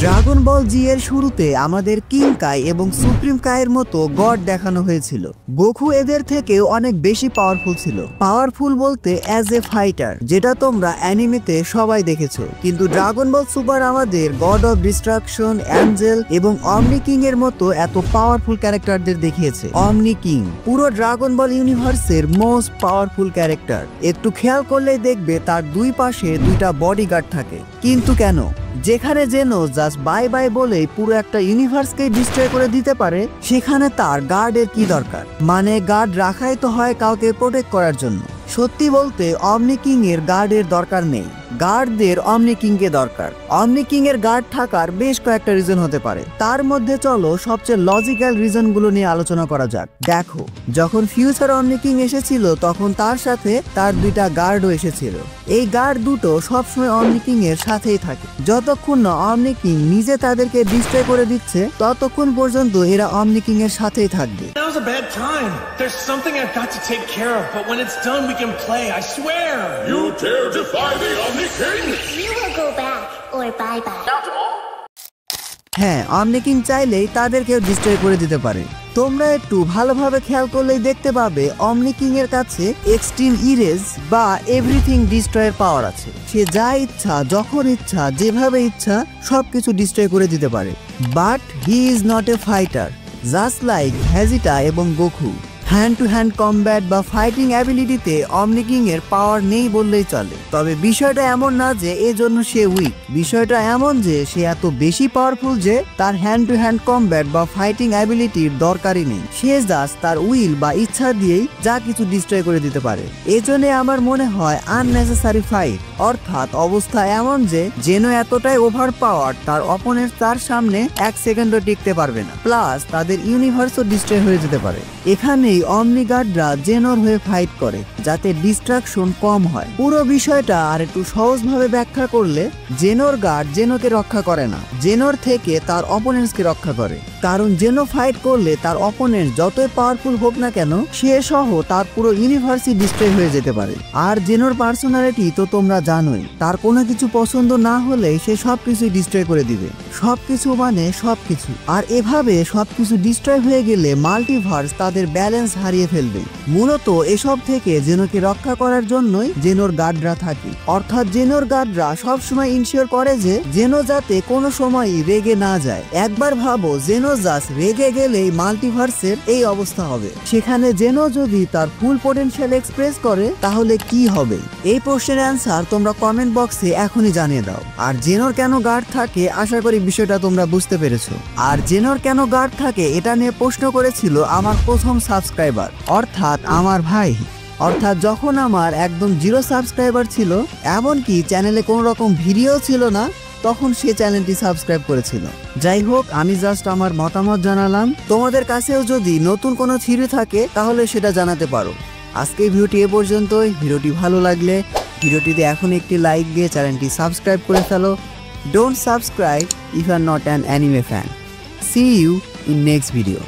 Dragon বল জি এর শুরুতে আমাদের কিং কাই এবং সুপ্রিম কাইয়ের মতো গড দেখানো হয়েছিল। গোকু এদের থেকে অনেক বেশি পাওয়ারফুল ছিল। পাওয়ারফুল বলতে অ্যাজ এ ফাইটার, যেটা তোমরা অ্যানিমেতে সবাই দেখেছো। কিন্তু ড্রাগন বল সুপার আমাদের গড অফ ডিস্ট্রাকশন, অ্যাঞ্জেল এবং অমনি কিং এর মতো এত পাওয়ারফুল ক্যারেক্টারদের দেখিয়েছে। অমনি কিং পুরো ড্রাগন বল ইউনিভার্সের মোস্ট পাওয়ারফুল ক্যারেক্টার। একটু খেয়াল করলেই দেখবে তার দুই পাশে দুইটা বডিগার্ড থাকে। কিন্তু কেন? যেখানে জেনো জাস্ট বাই বাই বলেই পুরো একটা ইউনিভার্সকে ডিস্ট্রয় করে দিতে পারে, সেখানে তার গার্ডের কি দরকার? মানে গার্ড রাখাই তো হয় কাউকে প্রোটেক্ট করার জন্য। সত্যি বলতে অমনি কিং এর গার্ডের দরকার নেই, গার্ডদের অমনি কিং কে দরকার। অমনি কিং এর গার্ড থাকার বেশ কয়েকটা রিজন হতে পারে। তার মধ্যে চলো সবচেয়ে লজিক্যাল রিজন গুলো নিয়ে আলোচনা করা যাক। দেখো, যখন ফিউচার অমনি কিং এসেছিল তখন তার সাথে তার দুইটা গার্ডও এসেছিল। এই গার্ড দুটো সবসময় অমনি কিং এর সাথেই থাকে। যতক্ষণ না অমনি কিং নিজে তাদেরকে ডিস্ট্রয় করে দিচ্ছে ততক্ষণ পর্যন্ত এরা অমনি কিং এর সাথেই থাকবে। Now's a bad time. There's something I've got to take care of, but when it's done we can play, I swear. You dare defy the Omni King? You will go back or bye-bye. হ্যাঁ, অমনি king চাইলেই তাদেরকেও destroy করে দিতে পারে। তোমরা একটু ভালোভাবে খেয়াল করলেই দেখতে পাবে অমনি কিং এর কাছে এক্সট্রিম ইরেজ বা এভরিথিং ডিস্ট্রয়ের পাওয়ার আছে। সে যা ইচ্ছা, যখন ইচ্ছা, যেভাবে ইচ্ছা সবকিছু ডিস্ট্রয় করে দিতে পারে। But he is not a fighter, just like Vegeta এবং Goku. Hand to hand combat বা ফাইটিং অ্যাবিলিটিতে অমনি কিং এর পাওয়ার নেই বললেই চলে। তবে বিষয়টা এমন না যে এজন্য সে উইক। বিষয়টা এমন যে সে এত বেশি পাওয়ারফুল যে তার হ্যান্ড টু হ্যান্ড কমব্যাট বা ফাইটিং অ্যাবিলিটির দরকারই নেই। সে জাস্ট তার উইল বা ইচ্ছা দিয়েই যা কিছু ডিস্ট্রয় করে দিতে পারে। এজন্য আমার মনে হয় আননেসেসারি ফাইট, অর্থাৎ অবস্থা এমন যে জেনো এতটাই ওভার পাওয়ার তার অপোনেন্ট তার সামনে এক সেকেন্ডও টিকতে পারবে না। প্লাস তাদের ইউনিভার্সও ডিস্ট্রয় হয়ে যেতে পারে। এখানেই অমনি গার্ডরা জেনোর হয়ে ফাইট করে যাতে ডিস্ট্রাকশন কম হয়। পুরো বিষয়টা আর একটু সহজভাবে ব্যাখ্যা করলে জেনোর গার্ড জেনোকে রক্ষা করে না, জেনোর থেকে তার অপোনেন্টসকে রক্ষা করে। কারণ জেনো ফাইট করলে তার অপোনেন্ট যতই পাওয়ারফুল হোক না কেন, সে সহ তার পুরো ইউনিভার্সই ডিস্ট্রয় হয়ে যেতে পারে। আর জেনোর পার্সোনালিটি তো তোমরা জানোই, তার কোনো কিছু পছন্দ না হলে সে সবকিছুই ডিস্ট্রয় করে দিবে। সবকিছু মানে সবকিছু। আর এভাবে সবকিছু ডিস্ট্রয় হয়ে গেলে মাল্টিভার্স তাদের ব্যালেন্স হারিয়ে ফেলবে। মূলত এসব থেকে জেনোকে রক্ষা করার জন্যই জেনোর গার্ডরা থাকে। অর্থাৎ জেনোর গার্ডরা সবসময় ইনশিওর করে যে জেনো যাতে কোনো সময়ই রেগে না যায়। একবার ভাবো, জেনো জাস্ট রেগে গেলেই মাল্টিভার্সের এই অবস্থা হবে। সেখানে জেনো যদি তার ফুল পোটেনশিয়াল এক্সপ্রেস করে তাহলে কি হবে? এই প্রশ্নের অ্যান্সার তোমরা কমেন্ট বক্সে এখনই জানিয়ে দাও। আর জেনোর কেন গার্ড থাকে আশা করি বিষয়টা তোমরা বুঝতে পেরেছো। আর জেনোর কেন গার্ড থাকে এটা নিয়ে প্রশ্ন করেছিল আমার প্রথম সাবস্ক্রাইবার, অর্থাৎ আমার ভাই। অর্থাৎ যখন আমার একদম 0 সাবস্ক্রাইবার ছিল, এমনকি চ্যানেলে কোনো রকম ভিডিও ছিল না, তখন সে চ্যানেলটি সাবস্ক্রাইব করেছিল। যাই হোক, আমি জাস্ট আমার মতামত জানালাম। তোমাদের কাছেও যদি নতুন কোনো থিওরি থাকে তাহলে সেটা জানাতে পারো। আজকে ভিডিওটি এ পর্যন্তই। ভিডিওটি ভালো লাগলে ভিডিওটিতে এখন একটি লাইক দিয়ে চ্যানেলটি সাবস্ক্রাইব করে ফেলো। Don't subscribe if you are not an anime fan. See you in next video.